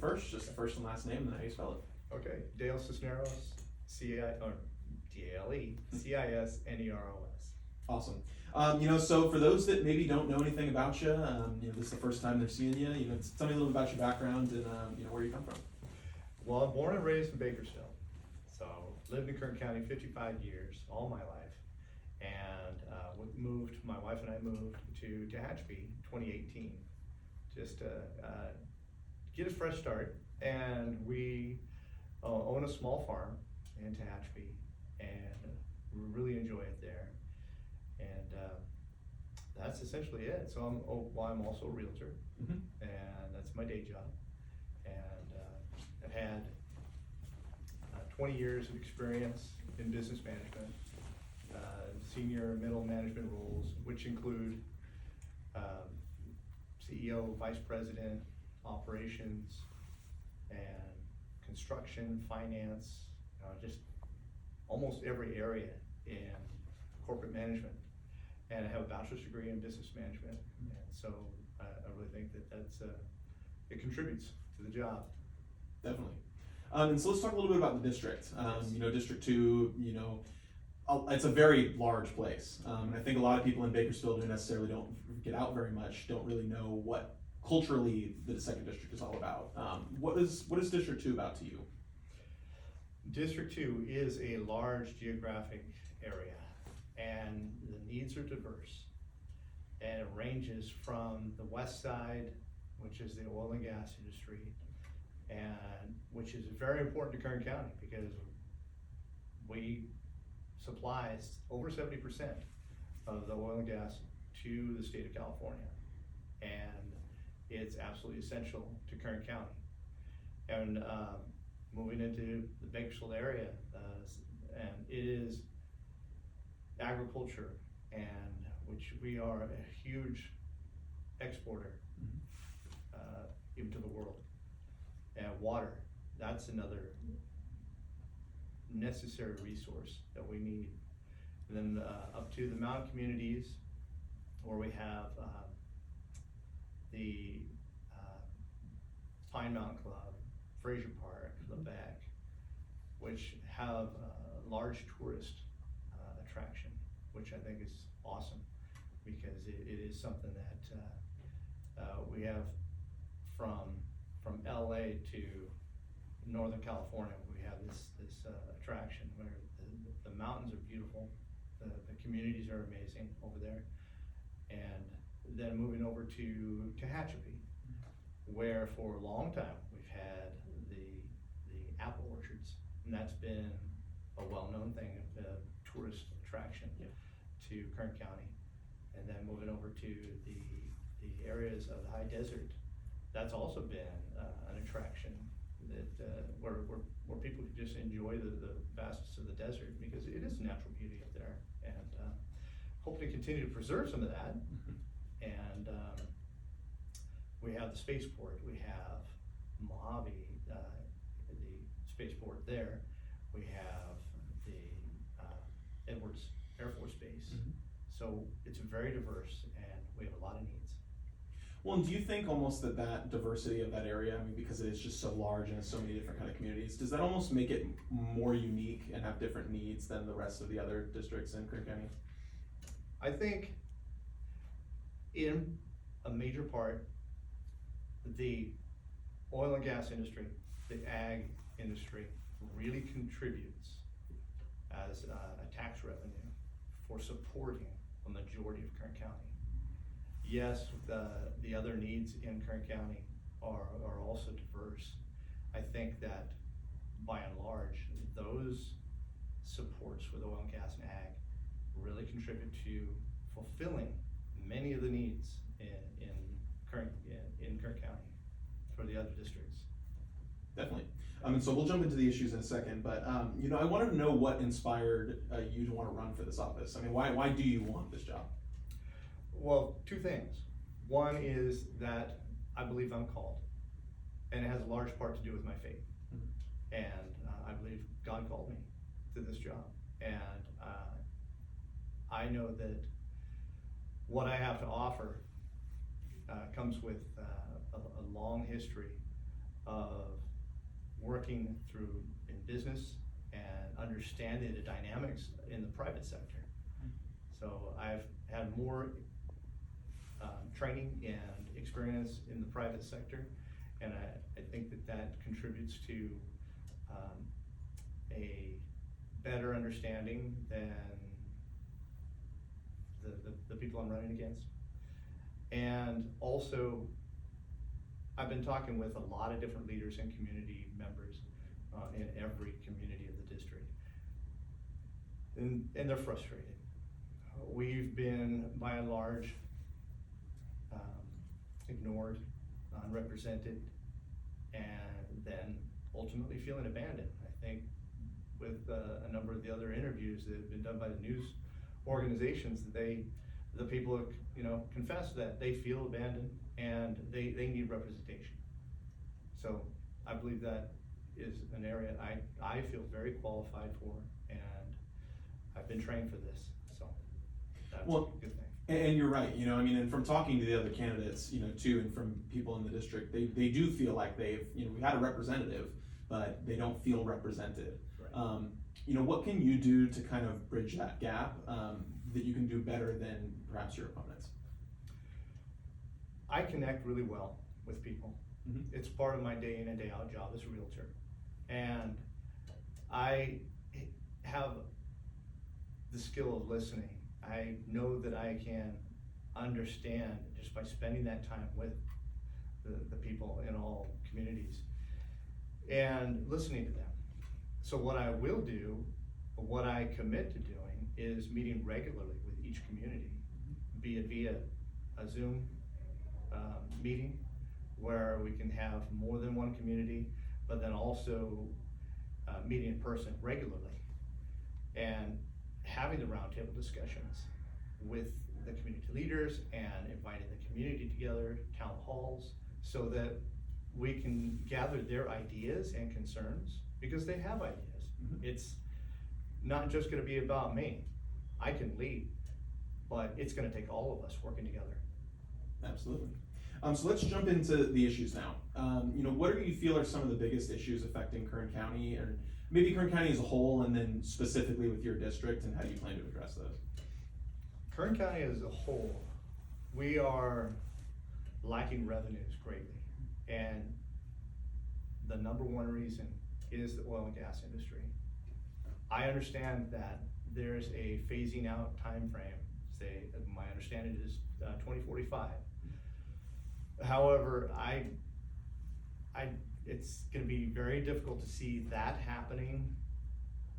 first, just the first and last name, and then how you spell it. Okay, Dale Cisneros, D-A-L-E, C-I-S-N-E-R-O-S. Awesome. So for those that maybe don't know anything about you, this is the first time they're seeing you. Tell me a little bit about your background and where you come from. Well, I'm born and raised in Bakersfield. So lived in Kern County 55 years, all my life. And my wife and I moved to Tehachapi 2018, just to get a fresh start. And we own a small farm in Tehachapi, and we really enjoy it there. And that's essentially it. So I'm also a realtor, Mm-hmm. and that's my day job. And I've had 20 years of experience in business management, senior middle management roles, which include CEO, vice president, operations, and construction, finance, just almost every area in corporate management. And I have a bachelor's degree in business management, and so I really think it contributes to the job. Definitely. And so let's talk a little bit about the district. Yes. District 2, it's a very large place. And I think a lot of people in Bakersfield who necessarily don't get out very much don't really know what culturally the second district is all about. What is District 2 about to you? District 2 is a large geographic area, and the needs are diverse. And it ranges from the west side, which is the oil and gas industry, and which is very important to Kern County because we supply over 70% of the oil and gas to the state of California. And it's absolutely essential to Kern County. And moving into the Bakersfield area, and it is agriculture, and which we are a huge exporter into the world. And water, that's another necessary resource that we need. And then up to the mountain communities, where we have the Pine Mountain Club, Fraser Park, Lebec, which have large tourist attraction, which I think is awesome because it is something that we have from LA to Northern California. We have this attraction where the mountains are beautiful, the communities are amazing over there, and then moving over to Tehachapi, where for a long time we've had the apple orchards, and that's been a well-known thing, a tourist attraction to Kern County. And then moving over to the areas of the high desert, that's also been an attraction that where people can just enjoy the vastness of the desert because it is natural beauty up there, and hope to continue to preserve some of that. And we have the spaceport, we have Mojave, the spaceport there, we have the Edwards Air Force Base. So it's very diverse, and we have a lot of needs. Well, and do you think almost that diversity of that area, because it is just so large and has so many different kind of communities, does that almost make it more unique and have different needs than the rest of the other districts in Kern County? I think in a major part, the oil and gas industry, the ag industry really contributes as a tax revenue for supporting a majority of Kern County. Yes, the other needs in Kern County are also diverse. I think that by and large, those supports with oil and gas and ag really contribute to fulfilling many of the needs in Kern County for the other districts. Definitely. And so we'll jump into the issues in a second, but I wanted to know what inspired you to want to run for this office. I mean, why do you want this job? Well, two things. One is that I believe I'm called, and it has a large part to do with my faith. And I believe God called me to this job, and I know that what I have to offer comes with a long history of working through in business and understanding the dynamics in the private sector. So I've had more training and experience in the private sector, and I think that contributes to a better understanding than the people I'm running against. And also, I've been talking with a lot of different leaders and community members in every community of the district. And they're frustrated. We've been, by and large, ignored, unrepresented, and then ultimately feeling abandoned. I think with a number of the other interviews that have been done by the news organizations, the people have, confess that they feel abandoned and they need representation. So I believe that is an area I feel very qualified for, and I've been trained for this, so that's a good thing. And you're right, and from talking to the other candidates, too, and from people in the district, they do feel like they've, we had a representative, but they don't feel represented. Right. What can you do to kind of bridge that gap, that you can do better than perhaps your opponents? I connect really well with people. Mm-hmm. It's part of my day in and day out job as a realtor. And I have the skill of listening. I know that I can understand just by spending that time with the people in all communities and listening to them. So what I will do, what I commit to doing, is meeting regularly with each community, be it via a Zoom meeting where we can have more than one community, but then also meeting in person regularly and having the roundtable discussions with the community leaders and inviting the community together, town halls, so that we can gather their ideas and concerns, because they have ideas. Mm-hmm. It's not just gonna be about me. I can lead, but it's gonna take all of us working together. Absolutely. So let's jump into the issues now. What do you feel are some of the biggest issues affecting Kern County, or maybe Kern County as a whole, and then specifically with your district, and how do you plan to address those? Kern County as a whole, we are lacking revenues greatly. And the number one reason is the oil and gas industry. I understand that there's a phasing out time frame. Say, my understanding is 2045. However, it's gonna be very difficult to see that happening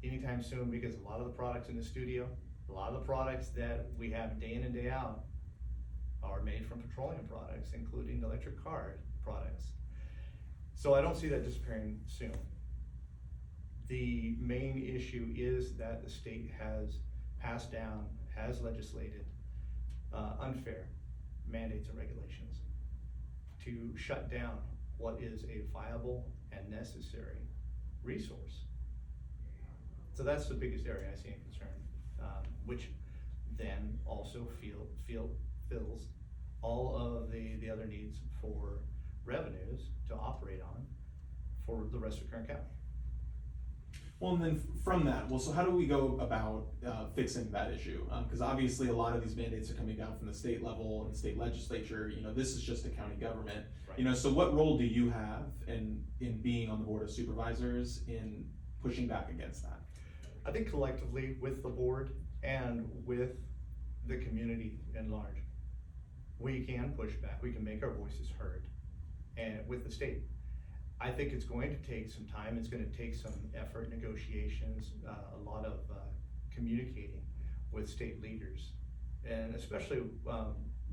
anytime soon, because a lot of the products in the studio, a lot of the products that we have day in and day out are made from petroleum products, including electric car products. So I don't see that disappearing soon. The main issue is that the state has passed down, has legislated unfair mandates and regulations to shut down what is a viable and necessary resource. So that's the biggest area I see in concern, which then also fills all of the other needs for revenues to operate on for the rest of Kern County. Well, and then from that, so how do we go about fixing that issue? Because obviously a lot of these mandates are coming down from the state level and the state legislature. This is just a county government. Right. So what role do you have in being on the board of supervisors in pushing back against that? I think collectively with the board and with the community at large, we can push back, we can make our voices heard, and with the state. I think it's going to take some time, it's gonna take some effort, negotiations, a lot of communicating with state leaders, and especially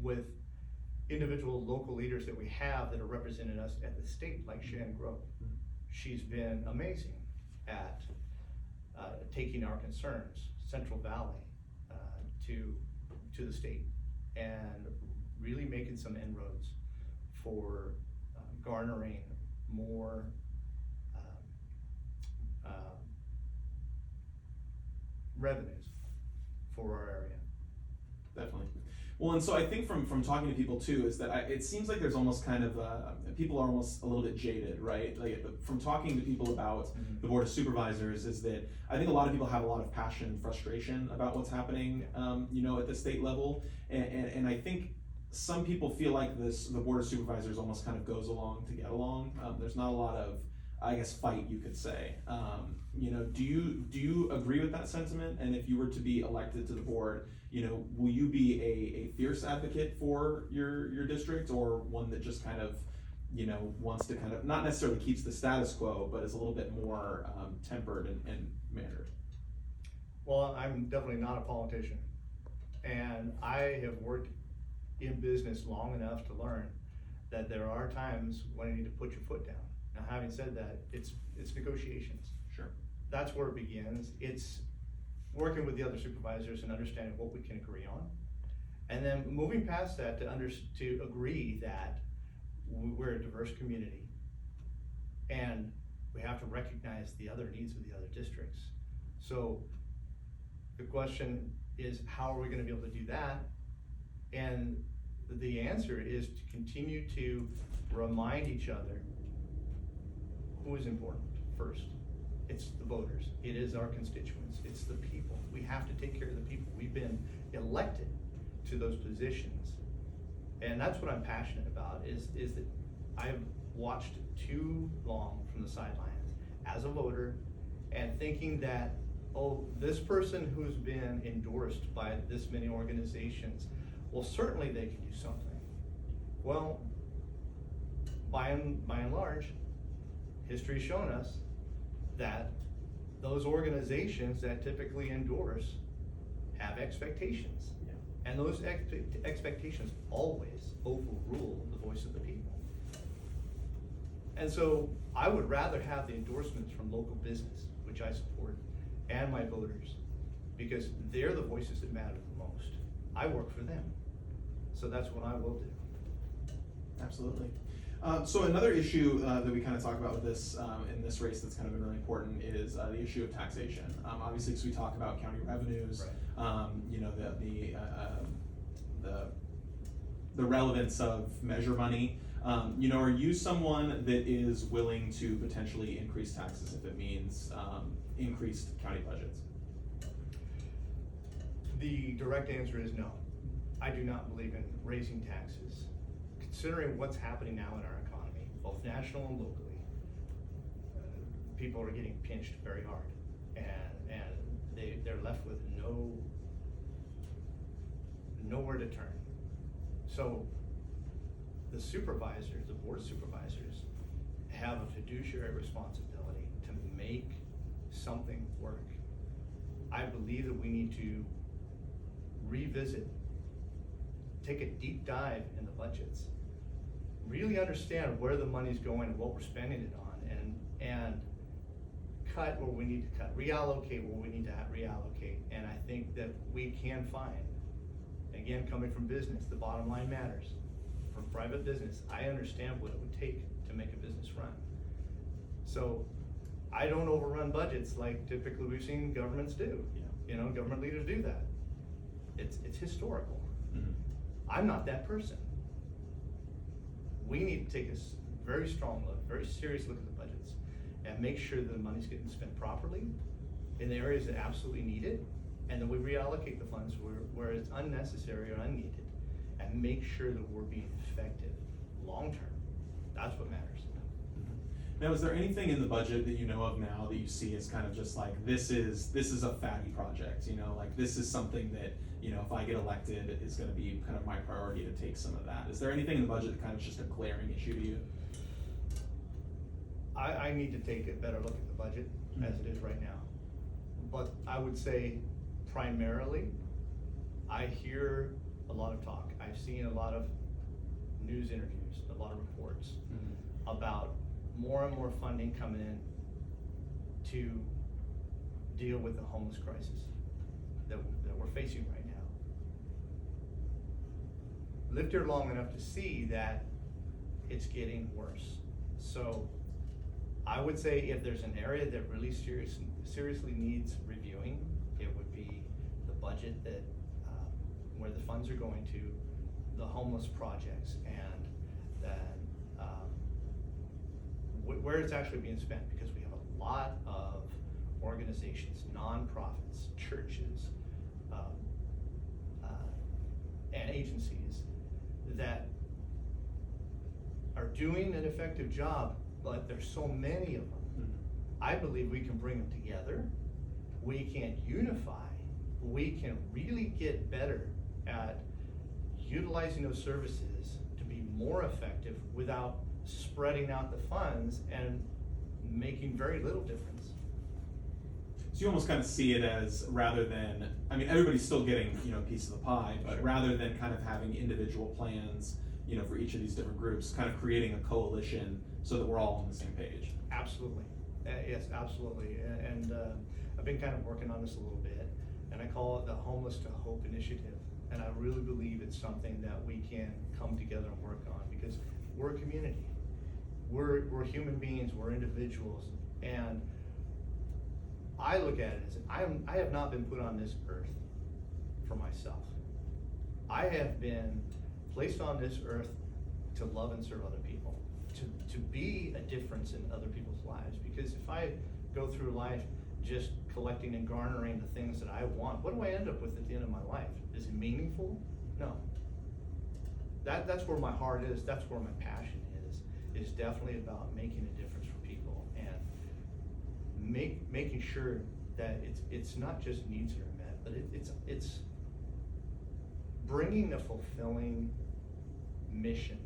with individual local leaders that we have that are representing us at the state, like Shannon Grove. She's been amazing at taking our concerns, Central Valley, to the state, and really making some inroads for garnering more revenues for our area. Definitely. Well, and so I think from talking to people too is that it seems like there's almost kind of people are almost a little bit jaded, right? Like from talking to people about the board of supervisors, is that I think a lot of people have a lot of passion and frustration about what's happening, at the state level, and I think some people feel like the board of supervisors almost kind of goes along to get along. There's not a lot of, I guess, fight, you could say. Do you agree with that sentiment? And if you were to be elected to the board, will you be a fierce advocate for your district, or one that just kind of, wants to kind of, not necessarily keeps the status quo, but is a little bit more tempered and mannered? Well, I'm definitely not a politician, and I have worked in business long enough to learn that there are times when you need to put your foot down. Now, having said that, it's negotiations. Sure. That's where it begins. It's working with the other supervisors and understanding what we can agree on, and then moving past that to agree that we're a diverse community, and we have to recognize the other needs of the other districts. So the question is, how are we going to be able to do that? And the answer is to continue to remind each other who is important first. It's the voters. It is our constituents. It's the people. We have to take care of the people. We've been elected to those positions. And that's what I'm passionate about, is that I've watched too long from the sidelines as a voter and thinking that, oh, this person who's been endorsed by this many organizations, well, certainly they can do something. Well, by and large, history's shown us that those organizations that typically endorse have expectations. Yeah. And those expectations always overrule the voice of the people. And so I would rather have the endorsements from local business, which I support, and my voters, because they're the voices that matter the most. I work for them. So that's what I will do. Absolutely. So another issue that we kind of talk about with this in this race that's kind of been really important is the issue of taxation. Obviously, because we talk about county revenues, Right. The relevance of measure money. Are you someone that is willing to potentially increase taxes if it means increased county budgets? The direct answer is no. I do not believe in raising taxes. Considering what's happening now in our economy, both national and locally, people are getting pinched very hard, and they're left with nowhere to turn. So the supervisors, the board of supervisors, have a fiduciary responsibility to make something work. I believe that we need to revisit, take a deep dive in the budgets, really understand where the money's going and what we're spending it on, and cut where we need to cut, reallocate where we need to reallocate. And I think that we can find, again, coming from business, the bottom line matters. From private business, I understand what it would take to make a business run. So I don't overrun budgets like typically we've seen governments do. Yeah. Government leaders do that. It's historical. Mm-hmm. I'm not that person. We need to take a very strong look, very serious look at the budgets, and make sure that the money's getting spent properly in the areas that absolutely need it, and then we reallocate the funds where it's unnecessary or unneeded, and make sure that we're being effective long-term. That's what matters. Now, is there anything in the budget that you know of now that you see as kind of just like, this is a fatty project, like this is something that, if I get elected, is gonna be kind of my priority to take some of that? Is there anything in the budget that kind of just a glaring issue to you? I need to take a better look at the budget as it is right now. But I would say primarily, I hear a lot of talk. I've seen a lot of news interviews, a lot of reports about more and more funding coming in to deal with the homeless crisis that we're facing right now. Lived here long enough to see that it's getting worse. So I would say if there's an area that really seriously needs reviewing, it would be the budget that where the funds are going to, the homeless projects, and then where it's actually being spent, because we have a lot of organizations, nonprofits, churches, and agencies that are doing an effective job, but there's so many of them. Mhm. I believe we can bring them together, we can unify, we can really get better at utilizing those services to be more effective without spreading out the funds and making very little difference. So you almost kind of see it as, rather than, I mean, everybody's still getting, you know, a piece of the pie, but Sure. rather than kind of having individual plans, you know, for each of these different groups, kind of creating a coalition so that we're all on the same page. Absolutely, yes, absolutely, and I've been kind of working on this a little bit, and I call it the Homeless to Hope Initiative. And I really believe it's something that we can come together and work on, because we're a community. We're human beings, we're individuals, and I look at it as, I have not been put on this earth for myself. I have been placed on this earth to love and serve other people, to be a difference in other people's lives. Because if I go through life just collecting and garnering the things that I want, what do I end up with at the end of my life? Is it meaningful? No. That's where my heart is, that's where my passion is definitely about making a difference for people, and making sure that it's not just needs that are met, but it's bringing a fulfilling mission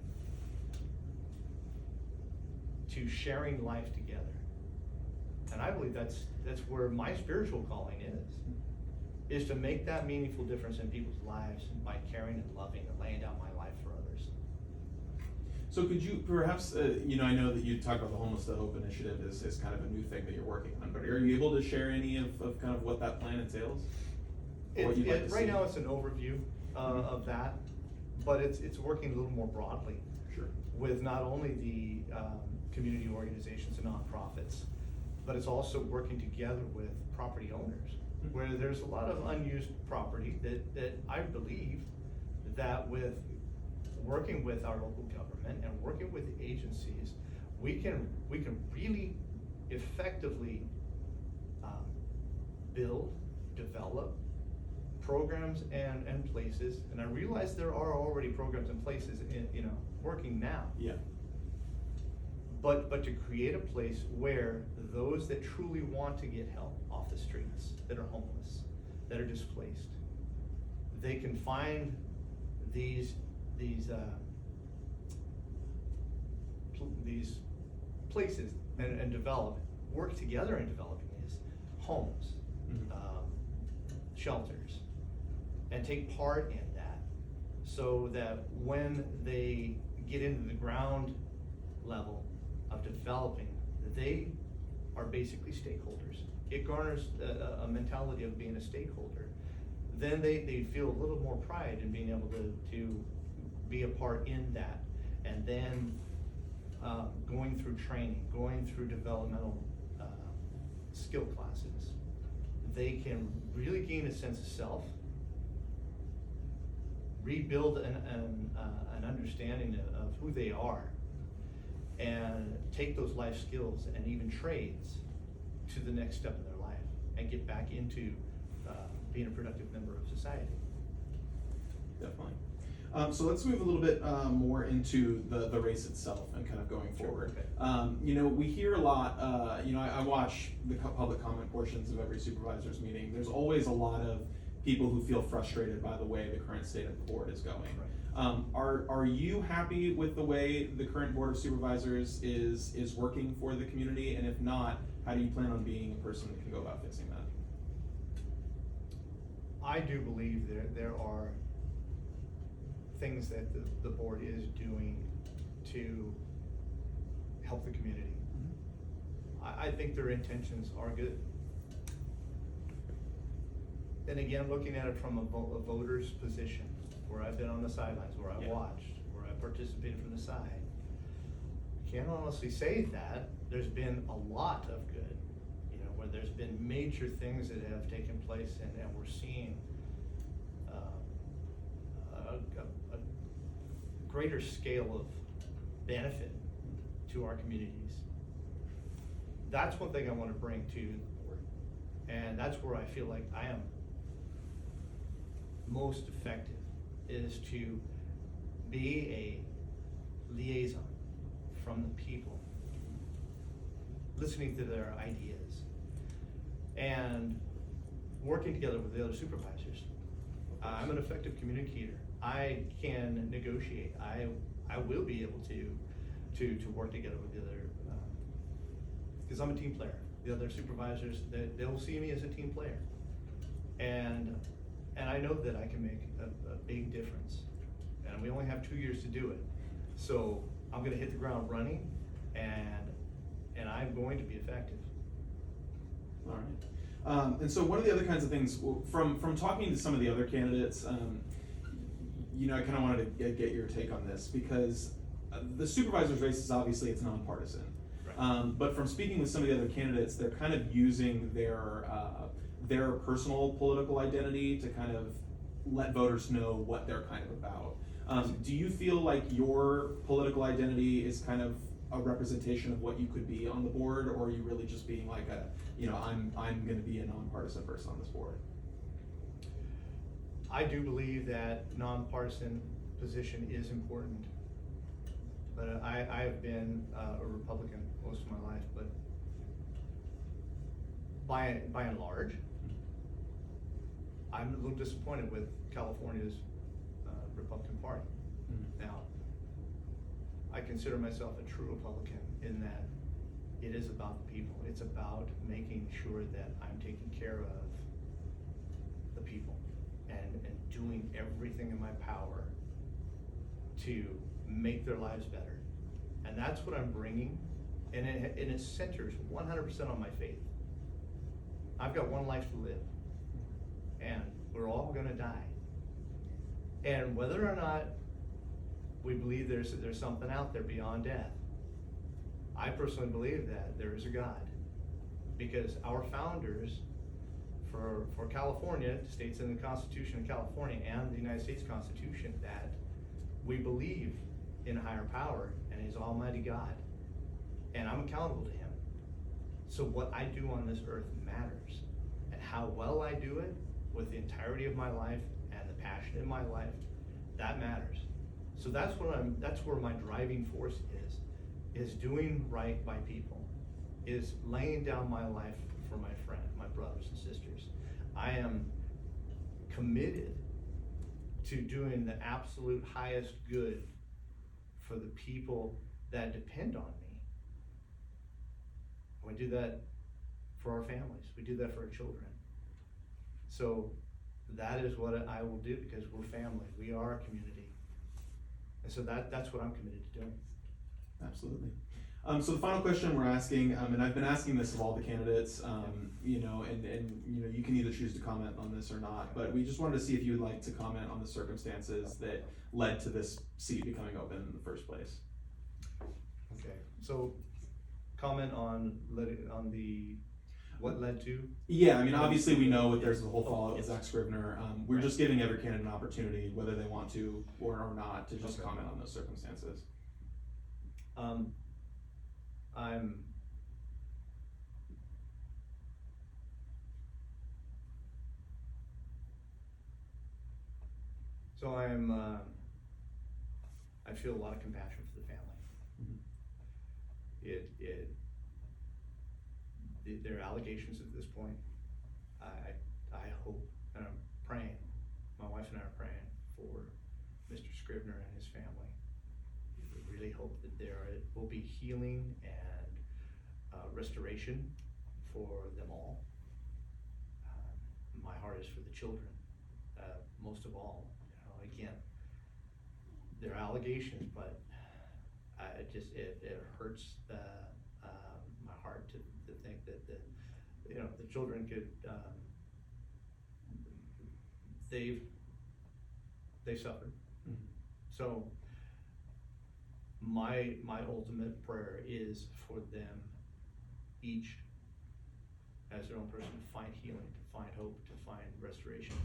to sharing life together. And I believe that's where my spiritual calling is to make that meaningful difference in people's lives by caring and loving and laying down my life for others. So could you perhaps, you know, I know that you talk about the Homeless to Hope Initiative is kind of a new thing that you're working on, but are you able to share any of kind of what that plan entails? Or what you'd like to Right see? now it's an overview of that, but it's working a little more broadly Sure. with not only the community organizations and nonprofits, but it's also working together with property owners, where there's a lot of unused property that I believe that with working with our local government and working with agencies, we can really effectively build, develop programs and places. And I realize there are already programs and places working now. Yeah. But to create a place where those that truly want to get help off the streets, that are homeless, that are displaced, they can find these places and work together in developing these homes, shelters, and take part in that, so that when they get into the ground level of developing, they are basically stakeholders. It garners a mentality of being a stakeholder. Then they feel a little more pride in being able to be a part in that. And then going through training, going through developmental skill classes, they can really gain a sense of self, rebuild an understanding of who they are, and take those life skills and even trades to the next step in their life and get back into being a productive member of society. Definitely. So let's move a little bit more into the race itself and kind of going forward. Okay. You know, we hear a lot, I watch the public comment portions of every supervisor's meeting. There's always a lot of people who feel frustrated by the way the current state of the board is going. Right. Are you happy with the way the current Board of Supervisors is working for the community? And if not, how do you plan on being a person that can go about fixing that? I do believe there are things that the board is doing to help the community. I think their intentions are good. And again, looking at it from a voter's position, where I've been on the sidelines, where I've watched, where I participated from the side, I can't honestly say that there's been a lot of good, where there's been major things that have taken place, and we're seeing a greater scale of benefit to our communities. That's one thing I want to bring to the board. And that's where I feel like I am most effective, is to be a liaison from the people, listening to their ideas, and working together with the other supervisors. I'm an effective communicator. I can negotiate. I will be able to work together with the other, because I'm a team player. The other supervisors, they'll see me as a team player. And I know that I can make a big difference. And we only have 2 years to do it. So I'm gonna hit the ground running, and I'm going to be effective. All right. And so one of the other kinds of things, from talking to some of the other candidates, you know, I kind of wanted to get your take on this, because the supervisor's race is obviously, it's nonpartisan. Right. But from speaking with some of the other candidates, they're kind of using their personal political identity to kind of let voters know what they're kind of about. Do you feel like your political identity is kind of a representation of what you could be on the board, or are you really just being like I'm going to be a nonpartisan person on this board? I do believe that nonpartisan position is important, but I have been a Republican most of my life, but by and large, I'm a little disappointed with California's Republican Party. Mm-hmm. Now, I consider myself a true Republican in that it is about the people. It's about making sure that I'm taking care of the people and doing everything in my power to make their lives better. And that's what I'm bringing, and it centers 100% on my faith. I've got one life to live, and we're all gonna die. And whether or not we believe there's something out there beyond death, I personally believe that there is a God, because our founders for California states in the Constitution of California and the United States Constitution that we believe in a higher power, and He's Almighty God, and I'm accountable to Him. So what I do on this earth matters, and how well I do it with the entirety of my life and the passion in my life, that matters. So that's where my driving force is doing right by people, is laying down my life for my friend, my brothers and sisters. I am committed to doing the absolute highest good for the people that depend on me. We do that for our families. We do that for our children. So that is what I will do, because we're family. We are a community. And so that's what I'm committed to doing. Absolutely. So the final question we're asking, and I've been asking this of all the candidates, you know, and you know, you can either choose to comment on this or not, but we just wanted to see if you would like to comment on the circumstances that led to this seat becoming open in the first place. Okay. So comment on what led to? Yeah, I mean, obviously we know that there's the whole fallout with yes. Zach Scrivener. We're just giving every candidate an opportunity, whether they want to or not, to just Okay. comment on those circumstances. I feel a lot of compassion for the family. Mm-hmm. There are allegations at this point. I hope, and I'm praying, my wife and I are praying for Mr. Scrivener and his family. We really hope that there will be healing and restoration for them all. My heart is for the children, most of all. You know, again, there are allegations, but it hurts my heart to think that the children could they've suffered. Mm-hmm. So my ultimate prayer is for them each, as their own person, to find healing, to find hope, to find restoration.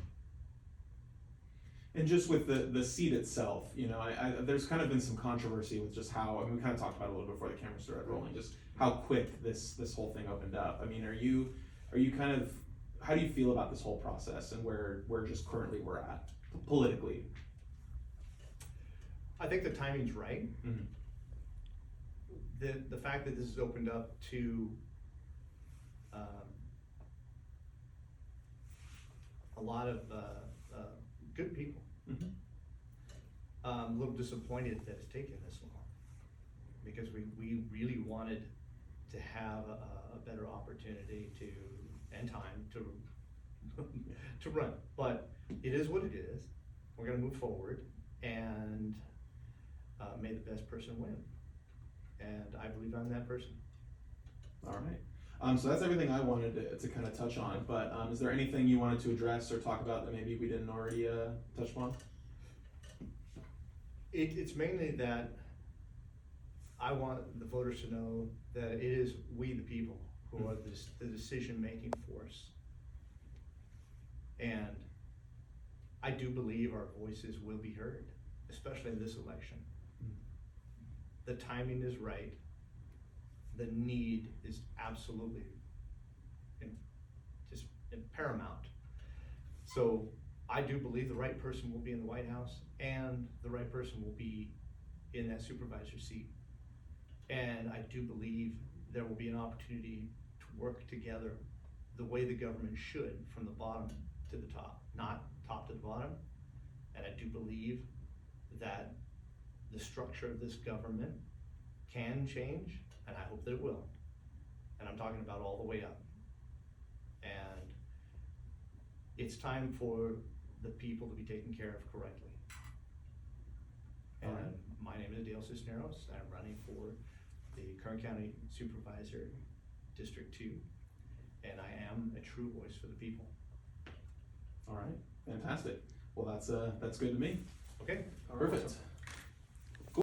And just with the seat itself, you know, there's kind of been some controversy with just how, I mean, we kind of talked about it a little before the camera started rolling, just how quick this whole thing opened up. I mean, are you kind of, how do you feel about this whole process and where just currently we're at politically? I think the timing's right. Mhm. The fact that this has opened up to a lot of good people. Mhm. I'm a little disappointed that it's taken this long, because we really wanted to have a better opportunity and time to run. But it is what it is. We're gonna move forward, and may the best person win. And I believe I'm that person. All right. So that's everything I wanted to kind of touch on, but is there anything you wanted to address or talk about that maybe we didn't already touch upon? It's mainly that I want the voters to know that it is we, the people, who are the decision-making force. And I do believe our voices will be heard, especially in this election. The timing is right. The need is absolutely just paramount. So I do believe the right person will be in the White House, and the right person will be in that supervisor seat. And I do believe there will be an opportunity to work together the way the government should, from the bottom to the top, not top to the bottom. And I do believe that the structure of this government can change, and I hope that it will. And I'm talking about all the way up. And it's time for the people to be taken care of correctly. And Alright. my name is Dale Cisneros. I'm running for the Kern County Supervisor, District 2, and I am a true voice for the people. All right, fantastic. Well, that's good to me. Okay? Perfect.